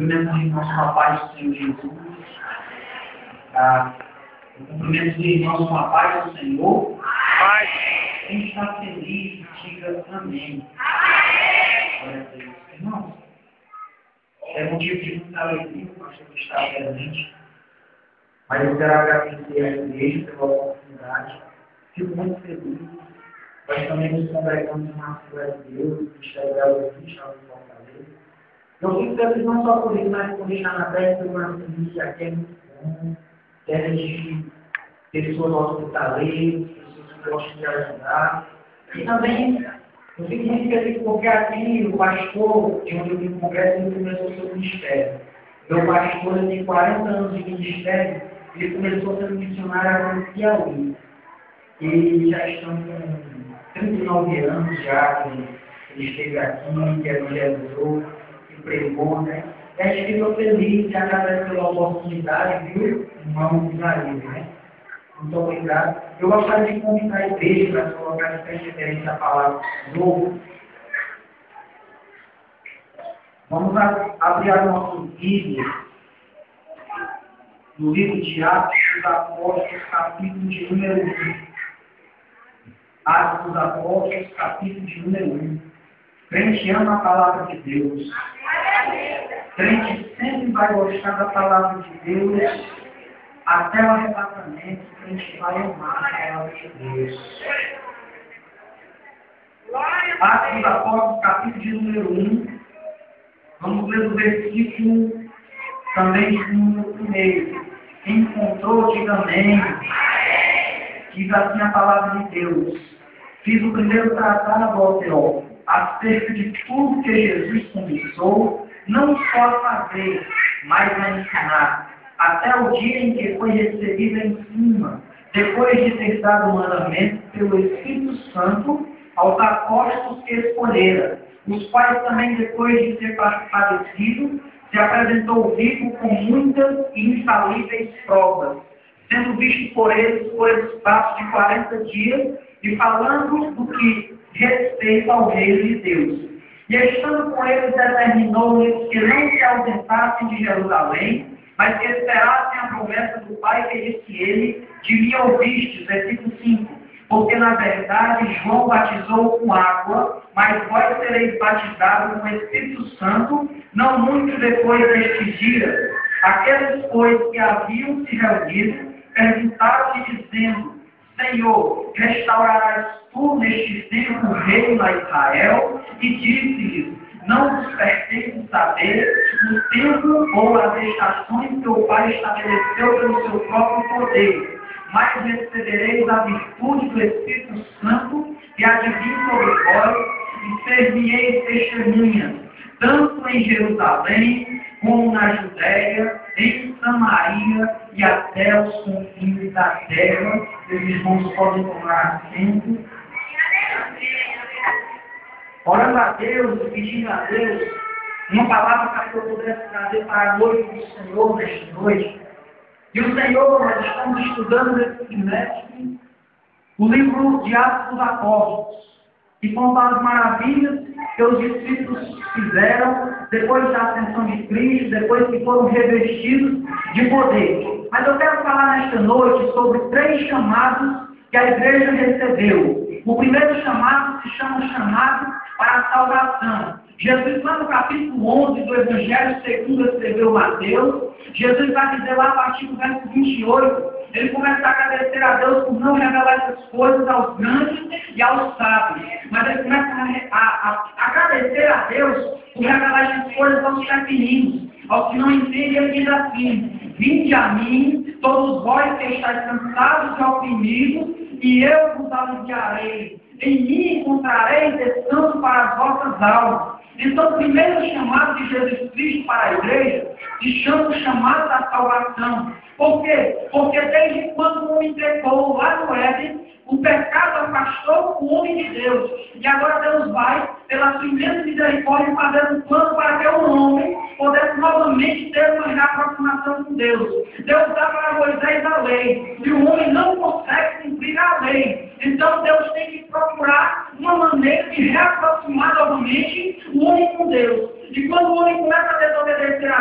cumprimento dos irmãos com a paz do Senhor Jesus. O cumprimento dos irmãos com a paz do Senhor. Paz. Quem está feliz, diga amém. Glória a Deus. Irmãos, é motivo de muita alegria o pastor estar presente. Mas eu quero agradecer à igreja pela oportunidade. Fico muito feliz. Nós também nos congregamos na Assembleia de Deus, no Ministério da Evangelista em Fortaleza. Eu fico feliz não só por isso, mas por estar na terra de uma família que é muito bom, terra de pessoas hospitaleiras, pessoas que gostam de ajudar. E também eu fico muito feliz porque aqui o pastor, de onde eu me congresso, ele começou o seu ministério. Meu pastor ele tem 40 anos de ministério, ele começou sendo missionário agora no Piauí. E já estão com 39 anos já que ele esteve aqui, que evangelizou, que pregou, né? E a gente ficou feliz e agradece pela oportunidade, viu, irmão Isaías, né? Muito obrigado. Eu gostaria de convidar a igreja para se colocar de referência à palavra do Senhor. Vamos abrir a nossa Bíblia no livro de Atos dos Apóstolos, capítulo de número 1. Atos dos Apóstolos, capítulo de número 1. Crente ama a palavra de Deus. Crente sempre vai gostar da palavra de Deus. Até o arrebatamento, a gente vai amar a palavra de Deus. Atos dos Apóstolos, capítulo de número 1. Vamos ler o versículo também de número 1. Quem encontrou, diga amém. Diz assim a palavra de Deus. Fiz o primeiro tratado ao Teófilo, acerca de tudo que Jesus começou, não só a fazer, mas a ensinar, até o dia em que foi recebida em cima, depois de ter dado mandamento pelo Espírito Santo aos apóstolos que escolhera, os quais também, depois de ter padecido, se apresentou vivo com muitas e infalíveis provas, sendo visto por eles por espaço de 40 dias, e falando do que respeita ao reino de Deus. E estando com eles, determinou-lhes que não se ausentassem de Jerusalém, mas que esperassem a promessa do Pai que disse ele, de mim ouvistes, versículo 5. Porque, na verdade, João batizou com água, mas vós sereis batizados com o Espírito Santo, não muito depois deste dia. Aqueles, pois, que haviam se reunido, perguntaram-lhe, dizendo, Senhor, restaurarás tu neste tempo o reino a Israel? E disse-lhes, não vos pertence saber o tempo ou as estações que o Pai estabeleceu pelo seu próprio poder, mas recebereis a virtude do Espírito Santo que há de vir sobre vós, e ser-me-eis testemunhas, tanto em Jerusalém, como na Judéia, em Samaria e até os confins da terra. Os irmãos podem tomar assento. Orando a Deus e pedindo a Deus uma palavra para que eu pudesse trazer para a noite do Senhor nesta noite. E o Senhor, nós estamos estudando nesse trimestre o livro de Atos dos Apóstolos. E contar as maravilhas que os discípulos fizeram depois da ascensão de Cristo, depois que foram revestidos de poder. Mas eu quero falar nesta noite sobre 3 chamados que a igreja recebeu. O primeiro chamado se chama o chamado para a salvação. Jesus, lá no capítulo 11 do Evangelho segundo escreveu Mateus, Jesus vai dizer lá a partir do verso 28, ele começa a agradecer a Deus por não revelar essas coisas aos grandes e aos sábios. Mas ele começa a agradecer a Deus por revelar essas coisas aos pequeninos, aos que não entendem. Ele diz assim, vinde a mim, todos vós que estáis cansados e oprimidos, e eu vos aliviarei. Em mim encontrareis descanso para as vossas almas. Então, o primeiro chamado de Jesus Cristo para a igreja se chama o chamado da salvação. Por quê? Porque desde quando o homem pecou lá no Éden, o pecado afastou o homem de Deus. E agora Deus vai, pela sua imensa misericórdia, fazer um plano para que o homem pudesse novamente ter uma aproximação com Deus. Deus dá para Moisés a lei, e o homem não consegue cumprir a lei. Então Deus tem que procurar uma maneira de reaproximar novamente o homem com Deus. E quando o homem começa a desobedecer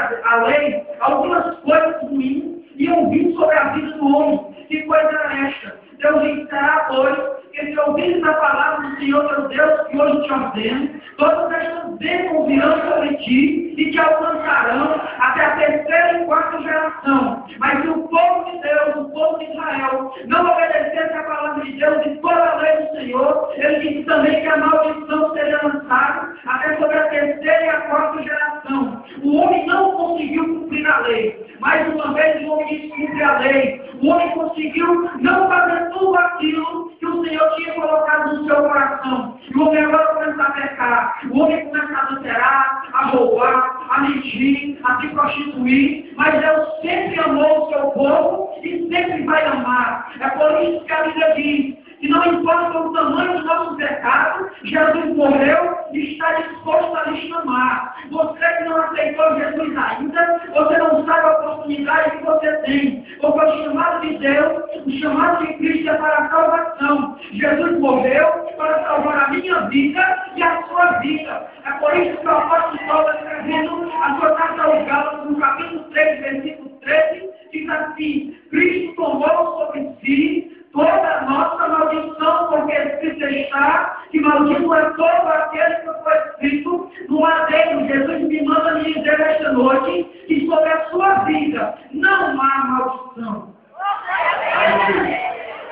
te ordeno, todas estas bênçãos virão sobre ti e te alcançarão até a terceira e quarta geração. Mas se o povo de Deus, o povo de Israel, não obedecesse a palavra de Deus e toda a lei do Senhor, ele disse também que a maldição seria lançada até sobre a terceira e a quarta geração. O homem não conseguiu cumprir a lei. Mais uma vez o homem descumpre a lei. O homem conseguiu não fazer tudo aquilo que o Senhor tinha colocado no seu coração. E o homem agora começa a pecar. O homem começa a adulterar, a roubar, a mentir, a se prostituir. Mas Deus sempre amou o seu povo e sempre vai amar. É por isso que a Bíblia diz que não importa o tamanho do nosso pecado, Jesus morreu e está disposto a lhe chamar. Você que não aceitou Jesus ainda, você não sabe a oportunidade que você tem. Porque o chamado de Deus, o chamado de Cristo é para a salvação. Jesus morreu para salvar a minha vida e a sua vida. É por isso que o apóstolo Paulo está escrevendo a sua carta aos Gálatas, no capítulo 3, versículo 13, diz assim: Cristo tomou sobre si toda a nossa maldição, porque escrito está que maldito é todo aquele que foi escrito no madeiro. Jesus me manda me dizer esta noite que sobre a sua vida não há maldição.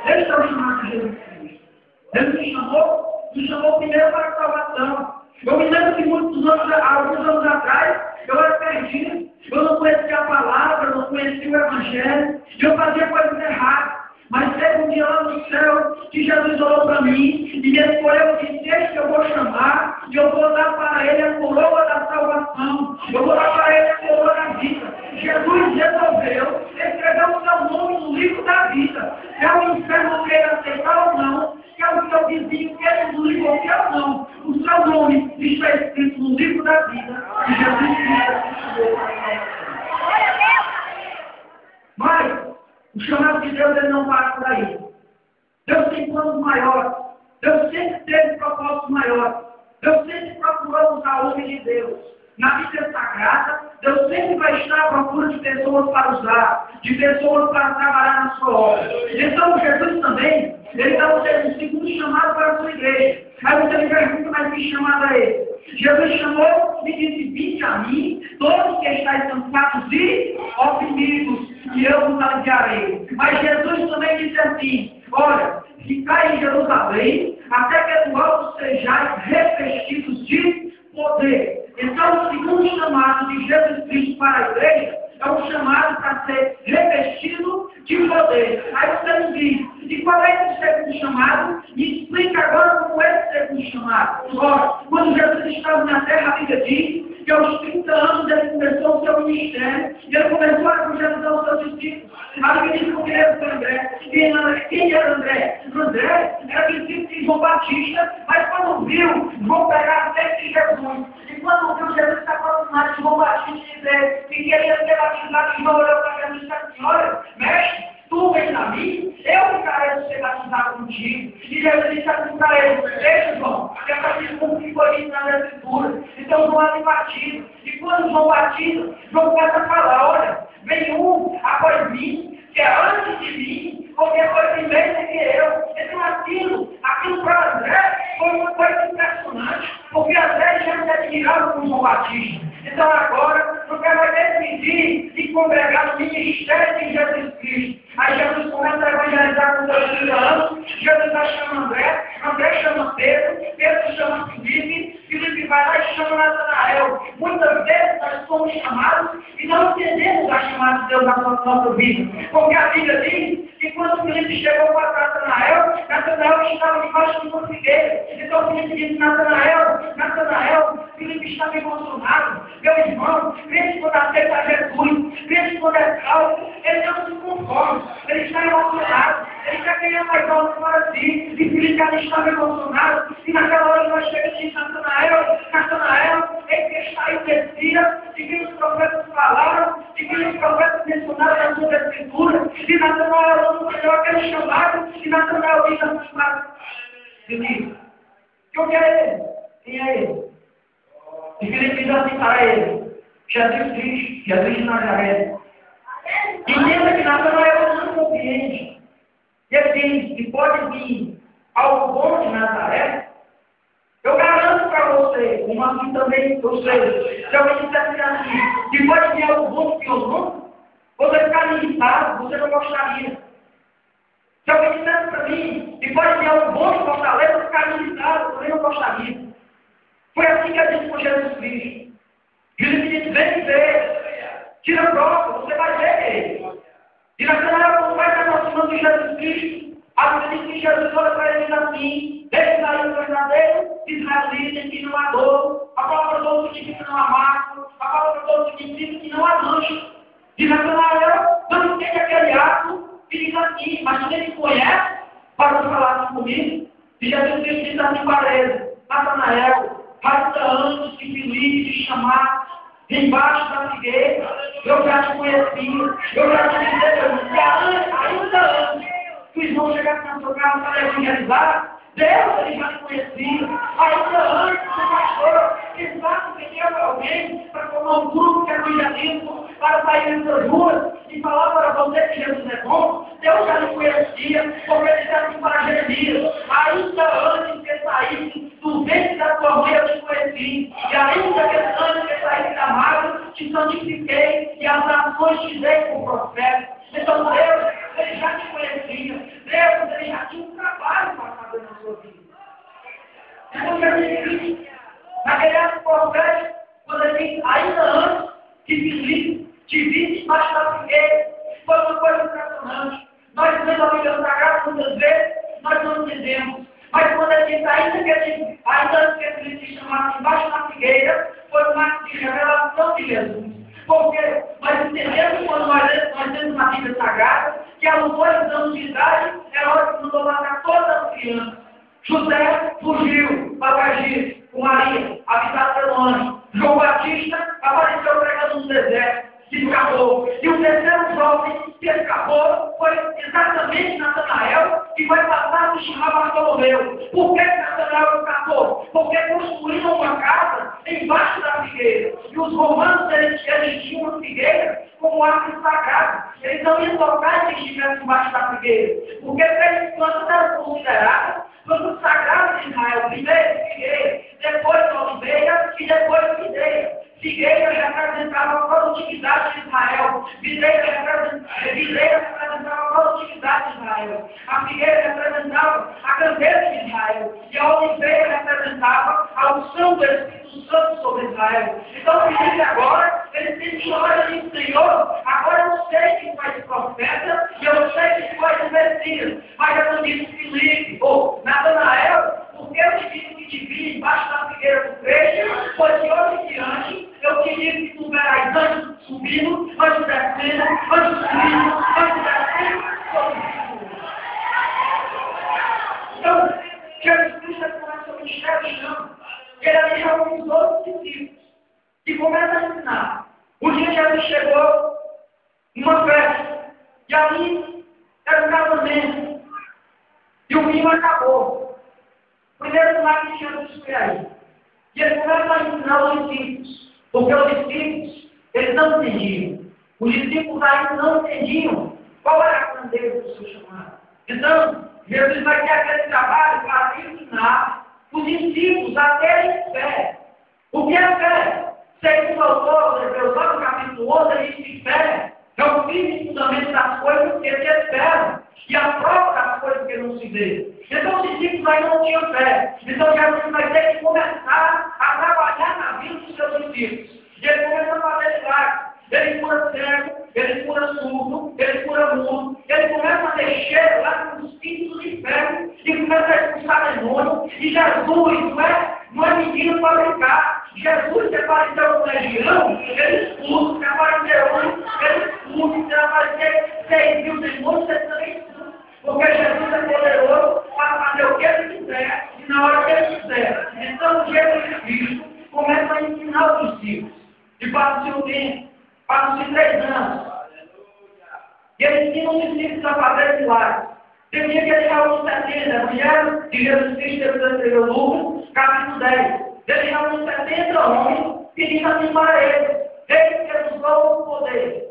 Esse é o chamado de Jesus Cristo. Ele me chamou primeiro para a salvação. Eu me lembro que alguns anos atrás, eu era perdido, eu não conhecia a palavra, eu não conhecia o Evangelho, e eu fazia coisas erradas. Mas teve um dia lá no céu que Jesus olhou para mim e me escolheu e disse: este que eu vou chamar, e eu vou dar para ele a coroa da salvação, eu vou dar para ele a coroa da vida. Jesus resolveu escrever o seu nome no livro da vida. Quer o inferno queira aceitar ou não, quer o seu vizinho queira no livro ou quer ou não, o seu nome está escrito no livro da vida. E Jesus Cristo mas o chamado de Deus ele não para por aí. Deus tem planos maiores. Deus sempre teve propósitos maiores. Deus sempre procurou usar o homem de Deus. Na Bíblia Sagrada, Deus sempre vai estar à procura de pessoas para usar, de pessoas para trabalhar na sua obra. Então, Jesus também, ele dá um segundo chamado para a sua igreja. Aí você me pergunta, mas que chamado é esse? Jesus chamou e disse: vinde a mim, todos que estáis cansados e oprimidos, e eu vos aliviarei. Mas Jesus também disse assim: olha, ficai em Jerusalém, até que do alto sejais revestidos de poder. Então, o segundo chamado de Jesus Cristo para a igreja é um chamado para ser revestido de poder. Aí você me diz: e qual é esse segundo chamado? Me explica agora como é esse segundo chamado. Ora, quando Jesus estava na terra, a Bíblia diz que aos 30 anos ele começou o seu ministério e ele começou a evangelizar os seus discípulos. A Bíblia diz que ele era André. Quem era André? André era discípulo de João Batista, mas quando viu João pegar a fé de Jesus, e quando viu Jesus se aproximar de João Batista e dizer que queria ser batizado, João olhou para Jesus e disse assim: olha, mestre, tu vens a mim, eu ficarei de ser batizado contigo. E Jesus disse assim para ele: deixa, João, que é para como que foi dito nas Escrituras. Então João ali batiza. E quando João batiza, João começa a falar: olha, vem um após mim, que é antes de mim, porque foi primeiro que eu. Então aquilo para André foi uma coisa impressionante, porque André já se admirava com João Batista. Então agora, você vai decidir se congregar no ministério de Jesus Cristo. Aí Jesus começa a evangelizar com 30 anos, Jesus vai chamar André, André chama Pedro, Pedro chama Filipe, Filipe vai lá e chama Natanael. Muitas vezes nós somos chamados e não entendemos a chamada de Deus na nossa vida. Porque a Bíblia diz que quando Filipe chegou para Natanael, Natanael estava debaixo de uma figueira. Então Filipe disse: Natanael, Filipe estava emocionado. Meu irmão, crente quando aceita Jesus, crente quando é salvo, ele não se conforma. Ele está emocionado, ele quer ganhar mais alto para si. E Filipe estava emocionado. E naquela hora nós chegamos em Natanael, ele que está em Messias, de que os profetas falaram, de que os profetas mencionaram na sua escritura. E Natanael não deu aquele chamado, e Natanael diz assim para Filipe: que eu quero ele? Quem é ele? E Filipe diz assim para ele: Jesus Cristo, Jesus de Nazaré. Entenda que Natanael não compreende. Ele diz que pode vir algo bom de Nazaré. Eu garanto para você, como assim também eu sei. Se alguém dissesse assim, que pode vir algo bom que eu não, você ficaria irritado, você não gostaria. Se alguém dissesse para mim, que pode vir algo bom de Fortaleza, eu ficaria irritado, eu também não gostaria. Foi assim que eu disse com Jesus Cristo. Jesus me disse, vem ver, tira a prova, você vai ver ele. E naquela hora, quando vai se aproximando de Jesus Cristo, a Bíblia diz que Jesus olha para ele assim, desde daí o verdadeiro israelita que não há dor, a palavra do outro significa que não há mácula, a palavra do outro significa que não há mancha. E naquela hora, não entende aquele ato e diz assim, mas quem me conhece, para falar comigo, e Jesus Cristo diz assim para ele, Natanael, faz anos que Filipe te chamar, embaixo da figueira, eu já te conhecia, eu já te disse, que ainda antes que os irmãos chegassem na sua casa para evangelizar, Deus ele já te conhecia, ainda antes do pastor, que sabe que tinha alguém para formar um grupo que é evangelismo, para sair nessas ruas e falar para você que Jesus é bom, Deus já te conhecia, porque ele disse assim para Jeremias, ainda antes que saísse do ventre da tua mãe eu te conheci, e ainda que antes que saísse da mágoa, te santifiquei, e as nações te dei como profeta. Então Deus, ele já te conhecia, Deus, ele já tinha um trabalho para fazer na sua vida. Então Jesus, naquele ato profético, quando ele diz, ainda antes que Filipe te visse debaixo da figueira, foi uma coisa impressionante. Nós vemos a Bíblia Sagrada muitas vezes, nós não entendemos. Mas quando ele diz, ainda que Filipe te chamasse embaixo da figueira, foi uma ato de revelação de Jesus. Porque nós entendemos quando nós temos na Bíblia Sagrada que aos 2 anos de idade Herodes mandou matar todas as crianças. José fugiu para Egito com Maria, habitado pelo anjo. João Batista apareceu pregando no deserto e escapou. E o terceiro jovem que escapou foi exatamente Natanael, que vai passar a se chamar Bartolomeu. Por que Natanael escapou? Porque construíram uma casa embaixo da figueira. E os romanos, eles tinham uma figueira como árvore sagrada. Eles não iam tocar se estivesse embaixo da figueira. Porque três plantas eram consideradas plantas sagradas de Israel. Primeiro figueira, depois oliveira e depois videira. Figueira representava a produtividade de Israel. Videira representava a produtividade de Israel. A figueira representava a grandeza de Israel. E a oliveira representava a unção do Espírito Santo sobre Israel. Então, Filipe agora, ele tem olha ali, Senhor, agora eu sei que tu és profeta e eu sei que tu és o Messias. Mas eu não disse Filipe, ou Natanael, porque eu te disse que te vi embaixo da figueira do peixe, pois de hoje em diante eu te disse que tu verás anjos subindo, anjos descendo, anjos subindo, anjos descendo, subindo. Então, Jesus Cristo começa o ministério de chama. Ele ali reúne os outros discípulos e começa a ensinar. Um dia Jesus chegou numa festa, e ali era um casamento, e o vinho acabou. O primeiro sinal que Jesus foi aí. E ele começa a ensinar os discípulos, porque os discípulos, eles não entendiam. Os discípulos ainda não entendiam qual era a grandeza do seu chamado. Então, Jesus vai ter aquele trabalho para ensinar os discípulos a terem fé. O que é fé? Segundo o autor de Hebreus, lá no capítulo 11, ele diz que fé é o firme fundamento das coisas que se esperam e a prova das coisas que não se vê. Então, os discípulos ainda não tinham fé. Então, Jesus vai ter que começar a trabalhar na vida dos seus discípulos. E ele começa a fazer milagres. Ele cura cego, ele cura surdo, ele cura mudo. Ele começa a mexer lá com os espíritos do inferno e começa a expulsar demônio. E Jesus não é menino para brincar. Jesus, se apareceu no legião, ele expulsa. Se apareceu ele expulsa. Se aparecer 6.000 demônios, ele também expulsa. Porque Jesus é poderoso para fazer o que ele quiser e na hora que ele quiser. Então, Jesus Cristo começa a ensinar os discípulos. E passa-se um tempo, passa-se 3 anos. E ele ensina os discípulos a fazer milagres. Tem dia que ele reúne 70, Evangelho de Jesus Cristo, ele escreveu Lucas, capítulo 10. Ele reúne 70 homens e diz assim para eles: eles que nos dão o poder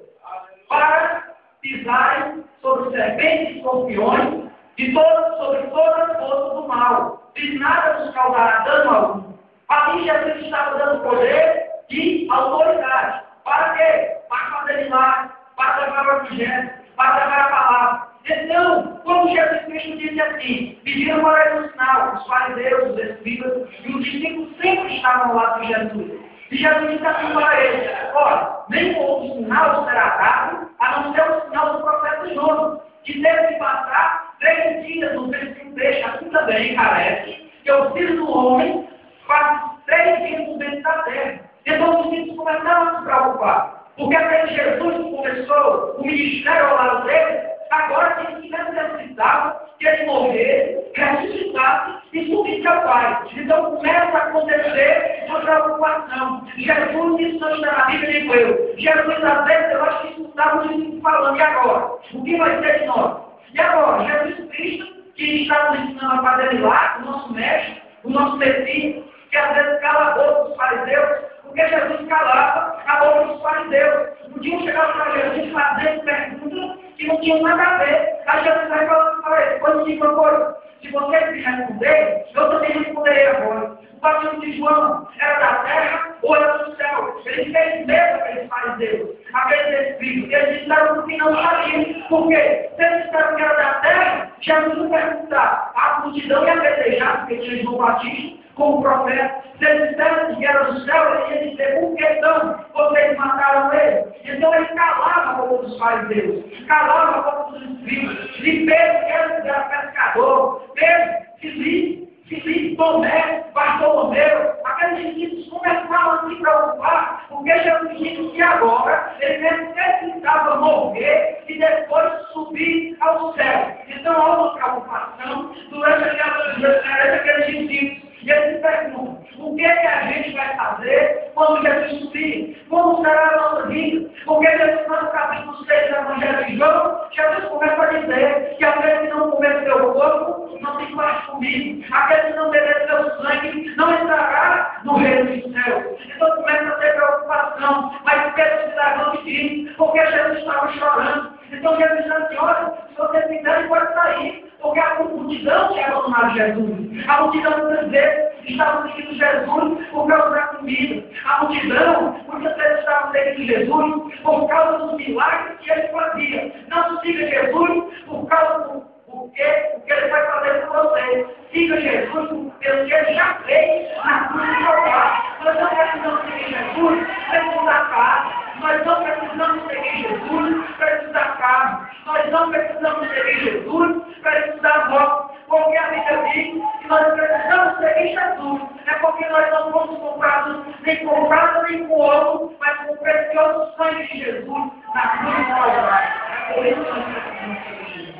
para pisarem sobre serpentes e escorpiões e sobre todas as forças do mal. E nada nos causará dano algum. Ali Jesus estava dando poder e autoridade. Para quê? Para fazer milagres, para levar o evangelho, para levar a palavra. Então, quando Jesus Cristo disse assim, pediram para ele um sinal, os fariseus, os escribas, e os discípulos sempre estavam ao lado de Jesus. E Jesus disse assim para eles: olha, nem outro sinal será dado, a não ser o sinal do profeta Jonas, que teve que passar 3 dias no versículo 3, assim também carece, que o Filho do Homem passa 3 dias no dentro da terra. Então os discípulos começaram a se preocupar, porque até Jesus começou o ministério ao lado dele, agora que necessitava que ele morresse, ressuscitasse e subisse ao Pai. Então começa a acontecer uma preocupação. Jesus, isso não está na Bíblia de Deus. Jesus, às vezes, eu acho que isso estava os discípulos falando, e agora? O que vai ser de nós? E agora, Jesus Cristo, que está nos ensinando a fazer milagres, o nosso mestre, o nosso Messias, que às vezes cala a boca dos fariseus, porque Jesus calava a boca dos fariseus. Podiam chegar para Jesus fazendo perguntas que não tinham nada a ver. Aí Jesus vai falando para ele: quando digo uma coisa, se você me responder, eu também responderei agora. O batismo de João era da terra ou era do céu? Ele fez medo aqueles fariseus, aqueles escribas. Eles disseram que não sabiam. Por quê? Se eles disseram que era da terra, Jesus não perguntar. A multidão ia apedrejar, porque tinha João Batista como profeta. Se eles disseram que era do céu, ele ia dizer: por que então vocês mataram ele? Então ele calava a boca dos fariseus, calava a boca dos escribas. E Pedro, que era pescador, Pedro, Filipe, Tomé, Bartolomeu, aqueles discípulos começaram a se preocupar, porque Jesus disse que agora ele necessitava morrer e depois subir ao céu. Então houve uma preocupação durante aqueles discípulos. E eles se perguntam: o que é que a gente vai fazer quando Jesus subir? Como será a nossa vida? Porque Jesus, no capítulo 6 do Evangelho de João, Jesus começa a dizer que aquele que não comer seu corpo não tem mais comigo. Aquele que não beber seu sangue não entrará no reino dos céus. Então começa a ter preocupação. Mas Pedro se levanta e diz, porque Jesus estava chorando. Então Jesus disse: olha, se você quiser, pode sair. Porque a multidão tinha abandonado Jesus. A multidão muitas vezes estava seguindo Jesus por causa da comida. A multidão muitas vezes estava seguindo Jesus por causa dos milagres que ele fazia. Não siga Jesus por causa do que ele vai fazer por você. Siga Jesus pelo que ele já fez na cruz do Calvário. Nós não precisamos seguir Jesus para estudar carne. Nós não precisamos seguir Jesus para estudar carne. Nós não precisamos seguir Jesus para estudar voto. Porque a Bíblia diz que nós precisamos seguir Jesus. É porque nós não fomos comprados nem com prata nem com ouro, mas com o precioso sangue de Jesus na cruz do Calvário. É por isso que nós precisamos seguir Jesus.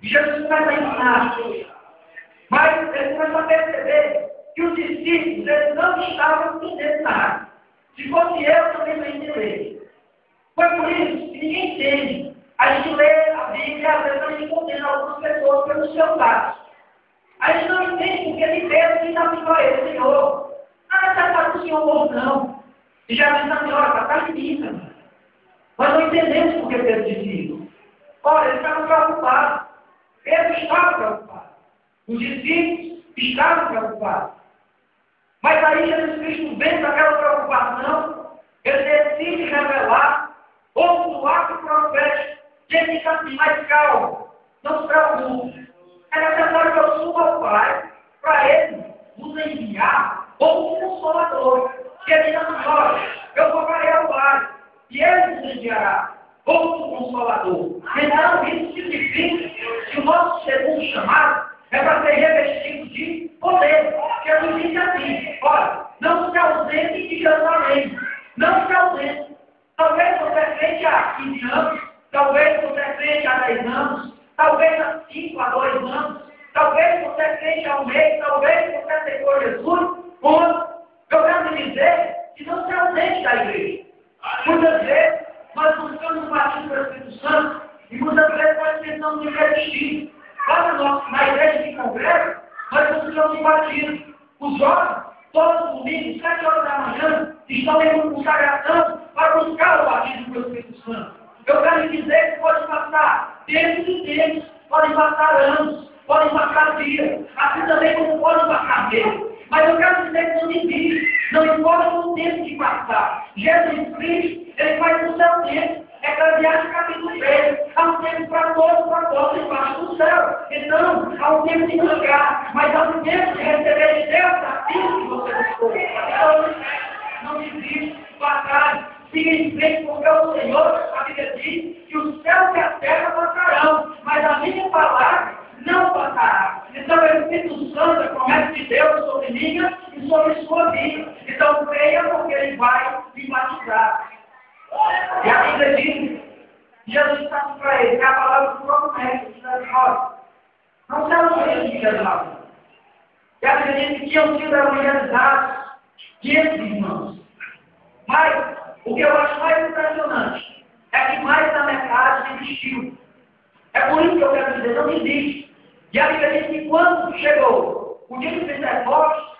Jesus começa a ensinar, mas ele começa a perceber que os discípulos eles não estavam entendendo nada. Se fosse eu, também não entenderia. Foi por isso que ninguém entende. A gente lê a Bíblia, às vezes a gente condena algumas pessoas pelos seus atos. A gente não entende porque ele Pedro que está assim para ele: Senhor, não é necessário que o Senhor morra, não. E já diz a senhora: está em mim. Nós não entendemos porque Pedro disse isso. Olha, ele estava preocupado. Pedro estava preocupado. Os discípulos estavam preocupados. Mas aí Jesus Cristo, vendo aquela preocupação, ele decide revelar outro ato profético. E ele diz assim: mas calma, não se preocupe. É necessário que eu suba ao Pai para ele nos enviar outro Consolador. Que ele diz assim: olha, eu vou para ao Pai e ele nos enviará outro Consolador. Então isso significa que o nosso segundo chamado é para ser revestido de poder. Jesus disse assim: olha, não se ausente de Jerusalém. Não se ausente. Talvez você crente há 15 anos, talvez você crente há 10 anos, talvez há 5 a 2 anos, talvez você crente há 1 mês, talvez você aceitou Jesus. Eu quero lhe dizer que não se ausente da igreja. Muitas vezes nós buscamos o batismo do Espírito Santo e muitas vezes nós pensamos em revestir. Lá na igreja de congresso, nós buscamos o batismo. Os jovens, todos os domingos, 7 horas da manhã, estão em uma consagração para buscar o batismo do Espírito Santo. Eu quero lhe dizer que pode passar tempos e tempos, podem passar anos, podem passar dias, assim também como podem passar meses. Mas eu quero dizer que não existe, não importa o tempo que passar. Jesus Cristo, ele faz o seu tempo. Eclesiastes capítulo 3, há um tempo para todos embaixo do céu. Então, há um tempo de lugar, mas há um tempo de receber de Deus aquilo que você buscou. Então, não desiste, batalhe, siga em frente, porque o Senhor, a Bíblia diz que o céu e a terra passarão, mas a minha palavra não passará. Então, o Espírito Santo é promessa de Deus sobre minha e sobre sua vida. Então, creia, porque Ele vai me batizar. E a Bíblia diz, Jesus está para ele, que a palavra do próprio mestre, diz assim, olha, não serão feitos de Jesus. E a Bíblia diz que tinham sido evangelizados 500 irmãos. Mas, o que eu acho mais impressionante, é que mais da metade desistiu. É por isso que eu quero dizer, não existe. E a Bíblia diz que quando chegou o dia do Pentecostes,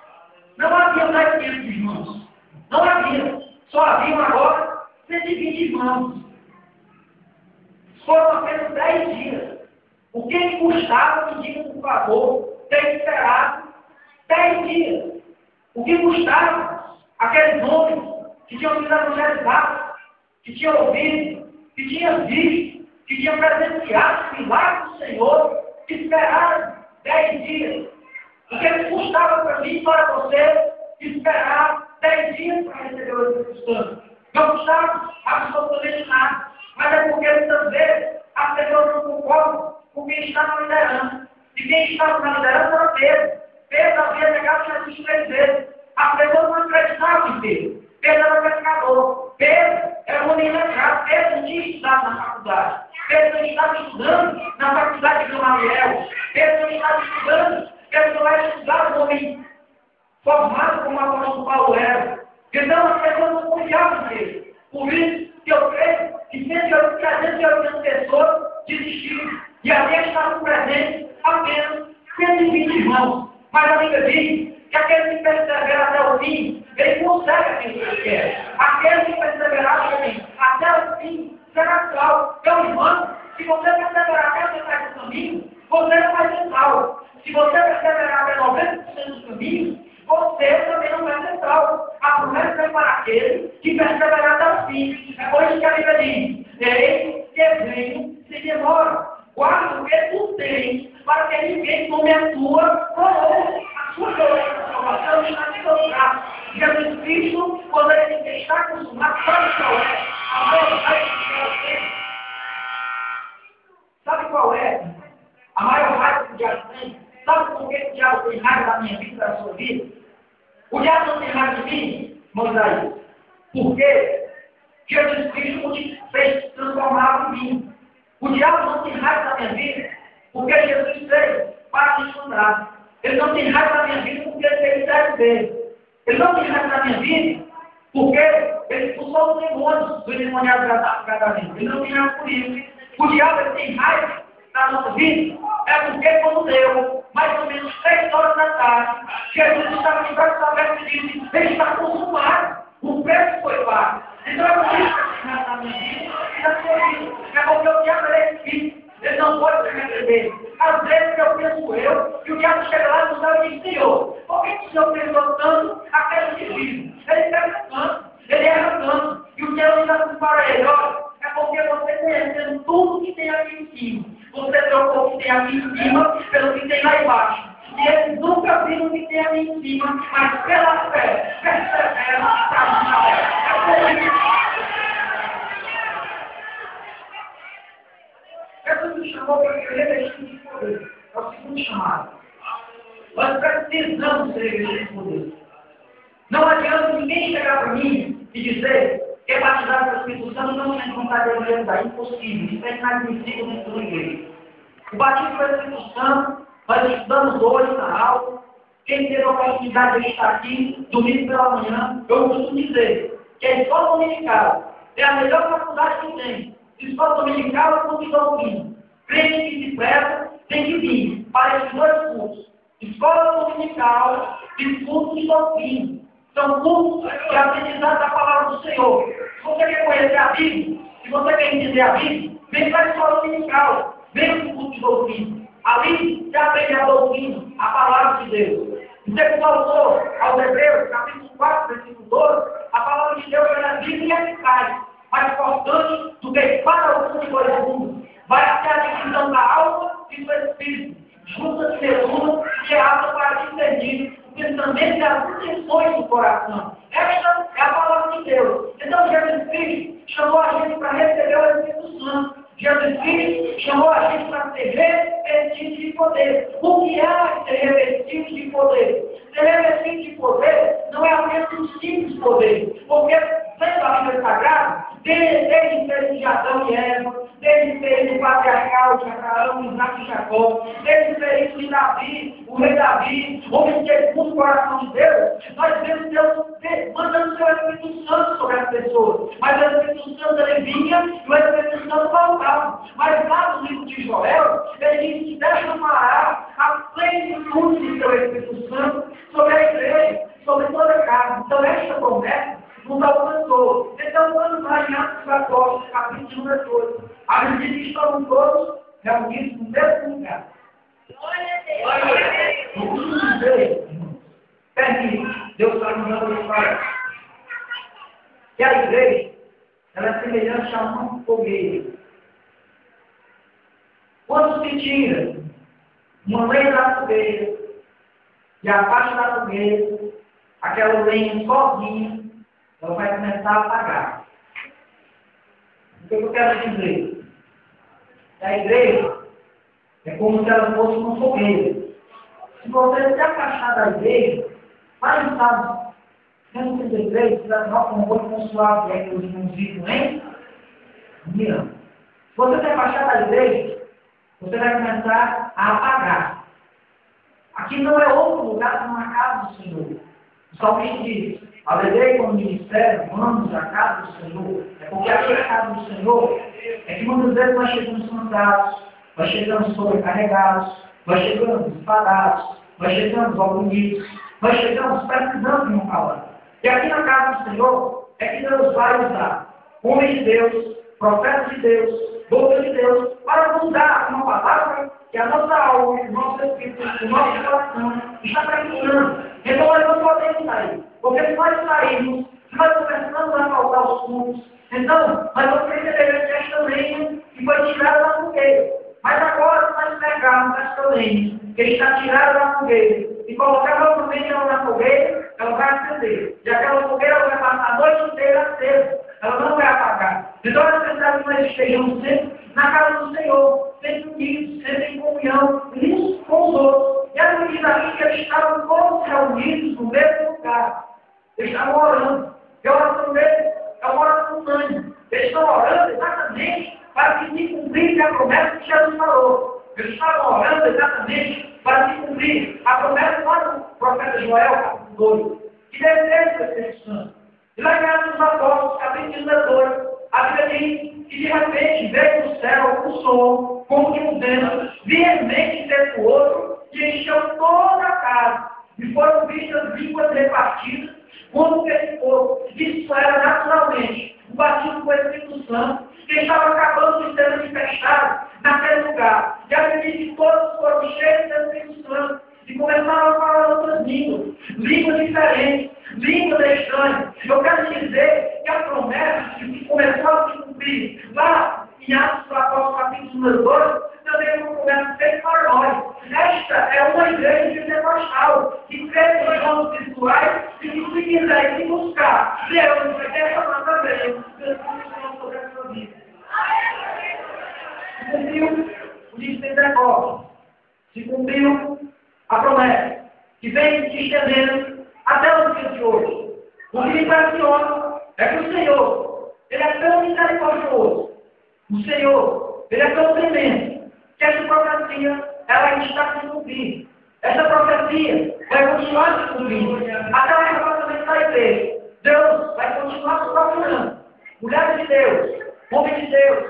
não havia mais 500 irmãos. Não havia. Só haviam agora 120 irmãos. Foram apenas 10 dias. O que me custava, me diga por favor, ter esperado 10 dias? O que custava aqueles homens que tinham sido evangelizados, que tinham ouvido, que tinham visto, que tinham presenciado os milagres do Senhor, que esperaram 10 dias? O que me custava para mim e para você esperar 10 dias para receber o Espírito Santo? Não custava absolutamente nada. Mas é porque muitas vezes as pessoas não concordam com quem está na liderança. E quem estava na liderança era Pedro. Pedro havia negado Jesus 3 vezes. As pessoas não acreditavam em Pedro. Pedro era pescador. Pedro era um homem letrado. Pedro não tinha estudado na faculdade. Pedro não estava estudando na faculdade de Gamaliel. Pedro não estava estudando. Pedro não era estudado um homem formado como o apóstolo Paulo era. Então as pessoas não confiavam nele. Por isso que eu creio que 380 pessoas desistiram. E ali estavam presentes apenas 120 irmãos. Mas a Bíblia diz que aquele que persevera até o fim, ele consegue aquilo que ele quer. Aquele que perseverar até o fim será salvo. Então, irmão, se você perseverar até a metade do caminho, você não vai ser salvo. Se você perseverar até 90% do caminho, você também não vai ser salvo. A promessa é para aquele que perseverar até o fim. É por isso que a Bíblia diz: eis que venho sem demora. Guarda o que tu tens, para que ninguém tome a tua coroa. A sua coroa de salvação está no seu braço. Jesus Cristo, quando ele está acostumado, sabe qual é a vontade de Deus. Sabe qual é a maior raiva que o diabo tem? Sabe por que o diabo tem raiva da minha vida e da sua vida? O diabo não tem raiva de mim, Moisés, porque Jesus Cristo me fez transformar em mim. O diabo não tem raiva da minha vida, porque Jesus fez para me encontrar. Ele não tem raiva da minha vida, porque ele fez certo dele. Ele não tem raiva da minha vida, porque ele expulsou os demônios do endemoniado gadareno. Ele não tem raiva por isso. O diabo ele tem raiva da nossa vida, é porque quando deu mais ou menos 3 horas da tarde, Jesus estava em braços abertos e disse: ele está consumado, o preço foi pago. Então é por isso que eu na minha vida e na sua vida. É porque o diabo é espírito, ele não pode se receber. Às vezes eu penso que o diabo chega lá no céu e diz: Senhor, por que o Senhor perdoou tanto aquele indivíduo? Ele pega tanto, ele erra tanto, e o Senhor ainda diz para ele: olha, é porque você conhecendo tudo que tem aqui em cima, você trocou o que tem aqui em cima pelo que tem lá embaixo. E eles nunca viram o que tem aqui em cima, mas pela fé, persevera na fé. Jesus nos chamou para ser revestido de poder. É o segundo chamado. Nós precisamos ser revestidos de poder. Não adianta ninguém chegar para mim e dizer que é batizado pelo Espírito Santo não tem vontade de evangelizar. É impossível. Isso é inadmissível dentro da igreja. O batismo pelo Espírito Santo, nós estudamos hoje na aula. Quem teve a oportunidade de estar aqui, domingo pela manhã, eu costumo dizer que a escola dominical é a melhor faculdade que tem. Escola dominical é curso de doutrina. Crente que se preza tem que vir para esses 2 cursos. Escola dominical e curso de doutrina. São cursos que aprendizado da palavra do Senhor. Se você quer conhecer a Bíblia, se você quer entender a Bíblia, vem para a escola dominical, vem para o curso de doutrina. Ali você aprende a doutrina, a palavra de Deus. Você como autor aos Hebreus, capítulo 4, versículo 12, a palavra de Deus é viva e eficaz, mais cortante do que espada alguma de dois gumes. Vai até a divisão da alma e do espírito, juntas e medulas, e é apta para discernir o pensamento e as intenções do coração. Esta é a palavra de Deus. Então Jesus Cristo chamou a gente para receber o Espírito Santo. Jesus Cristo chamou a gente para ser revestido de poder. O que é ser revestido de poder? Ser revestido de poder não é apenas um simples poder. Porque, vendo a Bíblia Sagrada, desde o período de Adão e Eva, desde o período patriarcal de Abraão, Isaac e Jacó, desde o período de Davi, o rei Davi, homem segundo o coração de Deus, nós vemos Deus mandando seu Espírito Santo sobre as pessoas. Mas o Espírito Santo ele vinha e o Espírito Santo voltava. Mas lá no livro de Joel, ele diz que derramará a plenitude do seu Espírito Santo sobre a igreja, sobre toda a casa. Então esta promessa nos alcançou. Então, quando nós em Atos dos Apóstolos, capítulo número 2, a Bíblia diz que estamos todos reunidos no mesmo lugar. Glória a Deus! O que dizer, permite, Deus está nos dando história. Que a igreja, ela é semelhante a uma fogueira. Quando se tira uma lenha da fogueira, e a parte da fogueira, aquela lenha sozinha, ela vai começar a apagar. O que eu quero dizer? A igreja é como se ela fosse uma fogueira. Se você se afastar da igreja, vai no sábado, dentro da igreja, você vai dar um olho consular, que os irmãos hein? Não. Se você se afastar da igreja, você vai começar a apagar. Aqui não é outro lugar senão a casa do Senhor. O salmista diz: alegrei com o ministério, vamos à casa do Senhor. É porque aqui a casa do Senhor é que muitas vezes nós chegamos cansados, nós chegamos sobrecarregados, nós chegamos enfadados, nós chegamos oprimidos, nós chegamos precisando de uma palavra. E aqui na casa do Senhor é que Deus vai usar homens de Deus, profetas de Deus, boca de Deus, para nos dar uma palavra que a nossa alma, o nosso espírito, o nosso coração está precisando. Então nós não podemos sair. Porque se nós sairmos, se nós começamos a faltar os cultos, então nós vamos receber esta lenha que foi tirada da fogueira. Mas agora, se nós pegarmos esta lenha que está tirada da fogueira e colocar novamente ela na fogueira, ela vai acender. E aquela fogueira vai passar a noite inteira acesa. Ela não vai apagar. Então nós precisamos que nós estejamos sempre na casa do Senhor, sempre unidos, sempre em comunhão, uns com os outros. E a Bíblia diz aqui que eles estavam todos reunidos no mesmo lugar. Eles estavam orando. E a oração deles é uma oração unânime. Eles estão orando exatamente para que se cumprisse a promessa que Jesus falou. Eles estavam orando exatamente para se cumprir a promessa lá do profeta Joel, capítulo 2, que descesse o Espírito Santo. E lá em Atos dos Apóstolos, capítulo 2, a Bíblia diz que de repente veio do céu um som, como de um vento, veemente dentro do outro, e encheu toda a casa. E foram vistas línguas repartidas, como que esse povo. Isso era naturalmente o batismo com o Espírito Santo, que estava acabando de ser manifestado naquele lugar. E a Bíblia diz que todos foram cheios do Espírito Santo e começaram a falar outras línguas diferentes, línguas estranhas. Eu quero dizer que a promessa que começou a se cumprir lá em Atos dos Apóstolos, capítulo número 2, também é uma promessa feita para nós. Esta é uma igreja pentecostal que crê nos dons espirituais e que se quiser se buscar, Deus vai derramar também sobre a sua vida. Se cumpriu o dia de Pentecostes, se cumpriu a promessa que vem se estendendo até os dias de hoje. O que me impressiona é que o Senhor, Ele é tão misericordioso. O Senhor, Ele é tão tremendo, que essa profecia, ela está se cumprindo. Essa profecia vai continuar se cumprindo até o arrebatamento da igreja. Deus vai continuar se procurando. Mulheres de Deus, homens de Deus,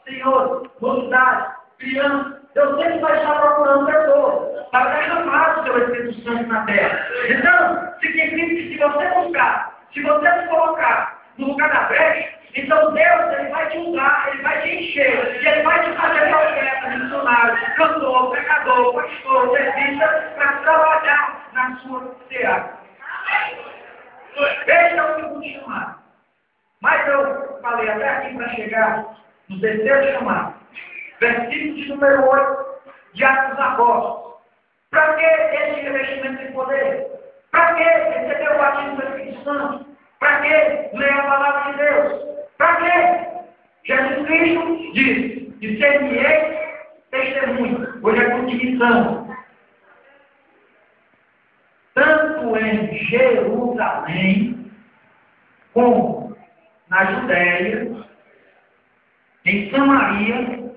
senhores, mocidades, crianças. Deus sempre vai estar procurando pessoas para derramar o seu Espírito Santo na terra. Então, significa que se você buscar, se você se colocar no lugar da brecha, então Deus ele vai te usar, Ele vai te encher, e Ele vai te fazer profeta, missionário. missionário, cantor, pregador, pastor, dentista, para trabalhar na sua seara. Esse é o segundo chamado. Mas eu falei até aqui para chegar no terceiro chamado. Versículo de número 8 de Atos dos Apóstolos. Para que esse revestimento de poder? Para que receber o batismo do Espírito Santo? Para que ler a palavra de Deus? Para que? Jesus Cristo diz: e ser-me-ei testemunho. Hoje é condição. Tanto em Jerusalém, como na Judéia, em Samaria,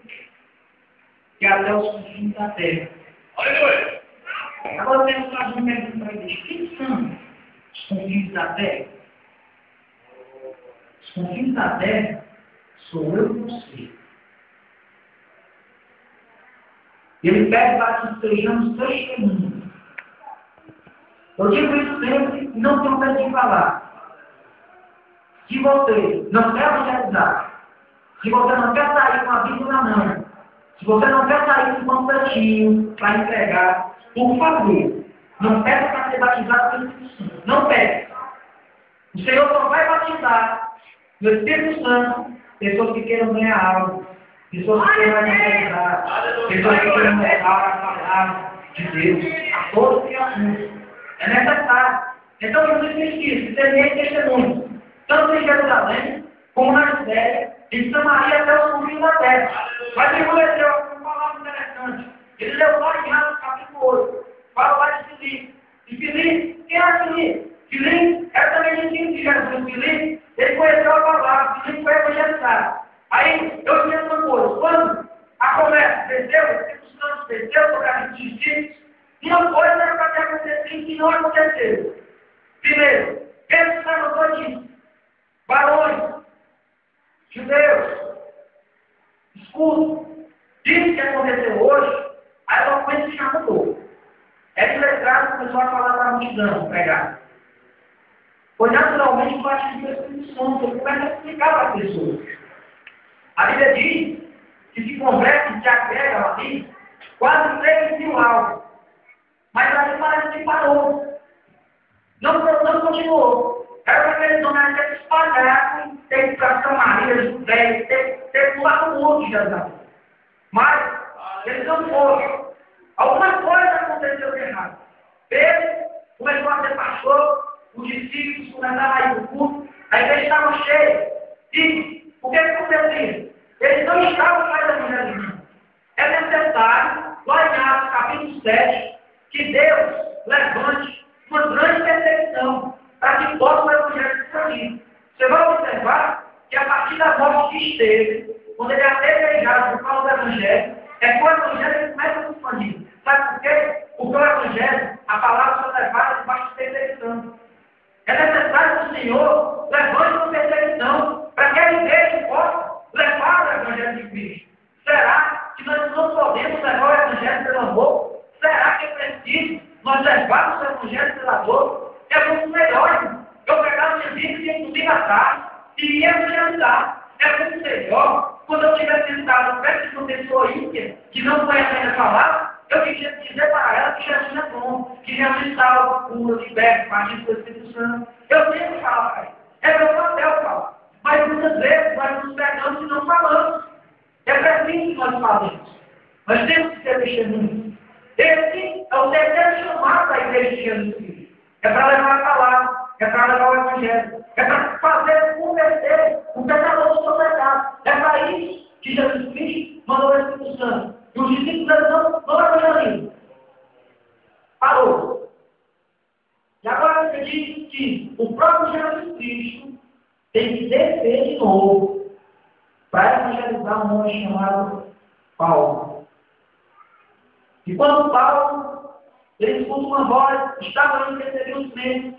e até os confins da terra. Aleluia! Agora temos que fazer uma pergunta para eles: quem são os confins da terra? Os confins da terra sou eu e você. Ele pede para que sejamos testemunhas. Eu digo isso sempre e não tenho medo de falar. Se você não quer evangelizar, se você não quer sair com a Bíblia na mão, se você não quer sair com um panfletinho para entregar, por favor, não peça para ser batizado pelo Espírito Santo. Não peça. O Senhor só vai batizar no Espírito Santo pessoas que queiram ganhar algo, pessoas que queiram evangelizar, pessoas que queiram levar a palavra de Deus a todos que assuntos. É necessário. Então, Jesus disse: ser testemunho, tanto em Jerusalém, como na Judéia, em Samaria até os confins da terra. Mas ele leu uma palavra interessante. Ele leu lá em Atos capítulo 8. Fala lá de Filipe. E Filipe, quem era Filipe? Filipe era também discípulo de Jesus. Filipe, ele conheceu a palavra. Filipe foi evangelizado. Aí, eu entendo uma coisa. Quando a conversa desceu, o Espírito Santo desceu sobre a vida dos discípulos, uma coisa era para ter acontecido que não aconteceu. Primeiro, Pedro se levantou e disse: varões, judeus, escuta, isso que aconteceu hoje, a eloquência já mudou. É letrado, começou a falar para a multidão, pregar. Foi naturalmente o batismo do Espírito Santo, ele começa a explicar para as pessoas. A Bíblia diz que se converte, se agrega ali, quase 3.000 almas. Mas aí parece que parou. Não continuou. Era para aqueles homens que se espalharam, ter que ir para Samaria, Judéia, ter que pular o mundo de Jesus. Mas eles não foram. Alguma coisa aconteceu de errado. Pedro começou a ser pastor, os discípulos começaram a ir para o culto, a igreja estava cheia. E o que acontecia? Eles não estavam mais evangelizando. É necessário, lá em Atos capítulo 7, que Deus levante uma grande perseguição para que possa o evangelho se expandir. Você vai observar que a partir da morte de Estevão, quando ele é apedrejado por causa do evangelho, é que o evangelho começa a se expandir. Sabe por quê? Porque o evangelho, a palavra foi levada debaixo de perseguição. É necessário que o Senhor levante uma perseguição para que a igreja possa levar o evangelho de Cristo. Será que nós não podemos levar o evangelho pelo amor? Será que é preciso nós levarmos o evangelho pela dor? É muito melhor. Eu pegar o meu livro e inclusive a tarde e evangelizar. É muito melhor quando eu estiver sentado perto de uma pessoa ímpia que não conhece ainda falar, eu queria dizer para ela que Jesus é bom, que Jesus salva, cura, liberta, partido do Espírito Santo. Eu tenho que falar para ela. É meu papel falar. Mas muitas vezes nós nos pegamos e não falamos. É preciso que nós falemos. Nós temos que ser testemunhos. Esse é o terceiro chamado da igreja de Jesus Cristo. É para levar a palavra, é para levar o evangelho, é para fazer converter o pecador do seu pecado. É para isso que Jesus Cristo mandou o Espírito Santo. E os discípulos não evangelizam. Parou. E agora você diz que o próprio Jesus Cristo tem que descer de novo para evangelizar um homem chamado Paulo. E quando Paulo, ele escuta uma voz, estava indo receber os meios,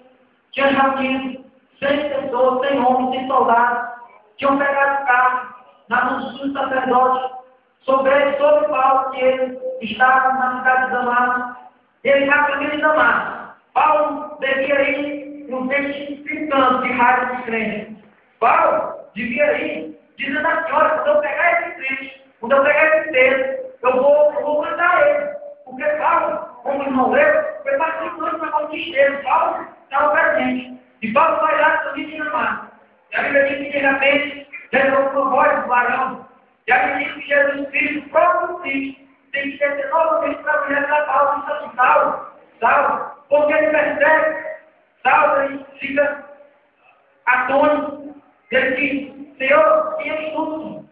tinha jardins, 100 pessoas, 100 homens, 100 soldados, tinham pegado o carro, na mão do sacerdote, sobre Paulo, que ele estava na cidade de Damasco, ele vai para aquele Damasco. Paulo devia ir um testificando de raiva de crente. Paulo devia ir dizendo assim: olha, quando eu pegar esse crente, quando eu pegar esse texto, eu vou irmão leu, foi participando da mão de esteiro. Paulo estava presente. E Paulo vai lá também de Namar. E a Bíblia diz que de repente, gerou uma voz do varão. E a Bíblia diz que Jesus Cristo, o próprio Cristo, tem que ser novamente para a mulher da Paulo e diz assim, Saulo, porque ele percebe, Saulo, ele fica atônito. Ele diz, Senhor, quem eu sou?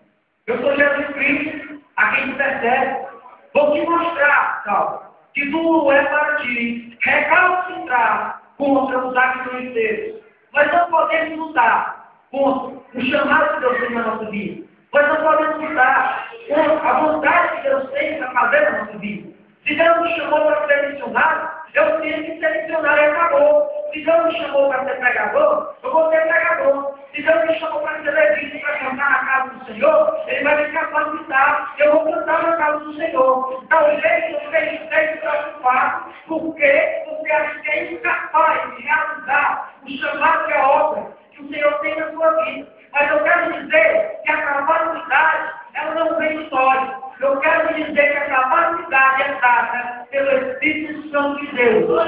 Eu sou Jesus Cristo, a quem tu percebe. Vou te mostrar, Saulo, que tu é para ti recalcitrar contra os atos inteiros. Nós não podemos lutar contra o chamado que Deus tem na nossa vida. Nós não podemos lutar contra a vontade que Deus tem para fazer na nossa vida. Se Deus me chamou para ser missionário, eu tenho que ser missionário e acabou. Se Deus me chamou para ser pregador, eu vou ser pregador. Se Deus me chamou para ser levita, para cantar na casa do Senhor, Ele vai me capacitar. Eu vou cantar na casa do Senhor. Talvez eu esteja preocupado. Por quê? Porque a gente é incapaz de realizar o chamado e a obra que o Senhor tem na sua vida. Mas eu quero dizer que a capacidade, ela não vem história. Eu quero dizer que a capacidade é dada pelo Espírito Santo de Deus.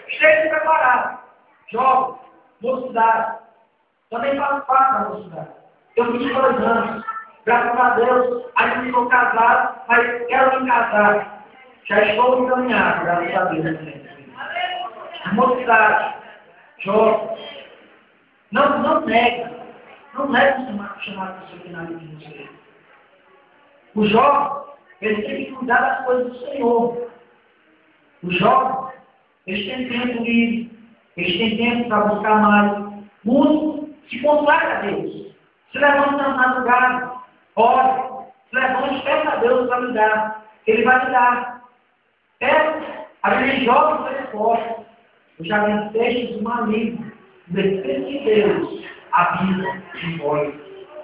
Esteja preparado. Jovem, mocidade. Também faço parte da mocidade. Eu fiz 2 anos. Graças a Deus, ainda não estou casado, mas quero me casar. Já estou encaminhado, graças a Deus. Mocidade. Jovem. Não nega. Não leve o chamado disciplinário de você. O jovem, ele tem que cuidar das coisas do Senhor. O jovem, eles têm tempo livre, eles têm tempo para buscar mais. Muito se consagra a Deus. Se levanta na madrugada, ore, se levanta, peça a Deus para lhe dar. Ele vai lhe dar. Peça, a Bíblia jovem foi forte. Eu já vi textos do maligno, do Espírito de Deus, a vida de nós.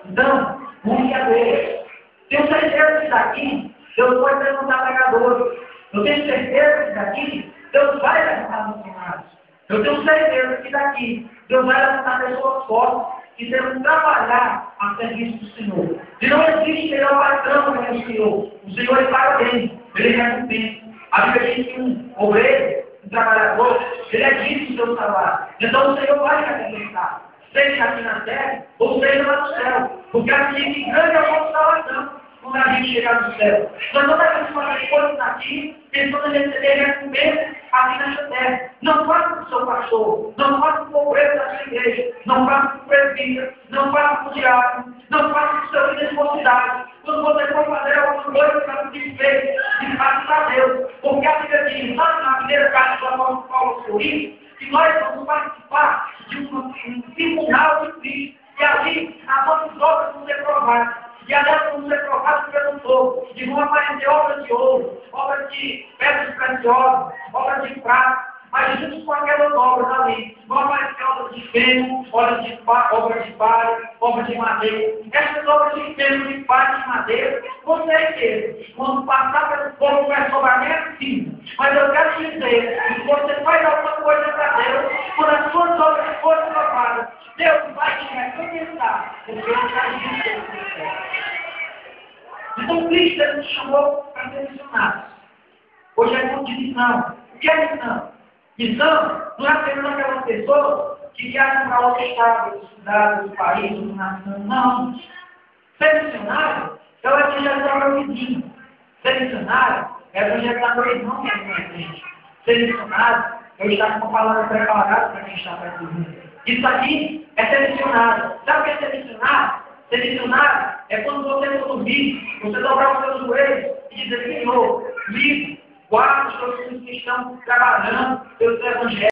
Então, busque a Deus. Tenho certeza que daqui, Deus pode levantar pregadores. Eu tenho certeza que daqui, Deus vai levantar missionários. Eu tenho certeza que daqui, Deus vai levantar pessoas fortes que devem trabalhar a serviço do Senhor. E não existe melhor patrão que o Senhor. O Senhor ele paga bem, ele recompensa. A Bíblia diz que um obreiro, um trabalhador, ele é digno do seu trabalho. Então o Senhor vai recompensar. Seja aqui na terra, ou seja lá no céu. Porque assim que grande é a nossa salvação quando a gente chegar no céu. Nós não devemos fazer coisas aqui, pensando em receber recompensa aqui nesta terra. Não faça com o seu pastor, não faça com o obreiro da sua igreja, não faça com o presbítero, não faça com o diácono, não faça com o seu líder de mocidade. Quando você for fazer alguma coisa para se desfeito, de faça para Deus. Porque a Bíblia diz, lá na primeira carta do apóstolo Paulo aos Coríntios, que nós vamos participar de um tribunal de Cristo. E ali as nossas obras vão ser provadas. E aliás vão ser provadas pelo fogo. E vão aparecer obras de ouro, obras de pedras preciosas, obras de prata. Mas junto com aquelas obras ali, vão aparecer obras de feno, obras de palha, obras de madeira. Essas obras de feno, de palha, de madeira, com certeza, quando passar pelo fogo, vai sobrar nem assim. Mas eu quero dizer que você faz alguma coisa para Deus, quando as suas obras forem provadas, Deus vai te recompensar, porque Ele está dizendo. Então Cristo nos chamou para ser missionários. Hoje é muito de missão. O que é missão? Missão não é apenas aquelas pessoas que viajam para outro estado, outra cidade, outro país, outra nação. Não. Ser missionário é o evangelho para o vizinho. Ser missionário é o evangelho para o irmão que é com a gente. Ser missionário é eu estar com uma palavra preparada para quem está perto de mim. Isso aqui é ser missionário. Sabe o que é ser missionário? Ser missionário é quando você for dormir, você dobrar os seus joelhos e dizer, Senhor, livre, guarda os seus filhos que estão trabalhando pelo seu evangelho.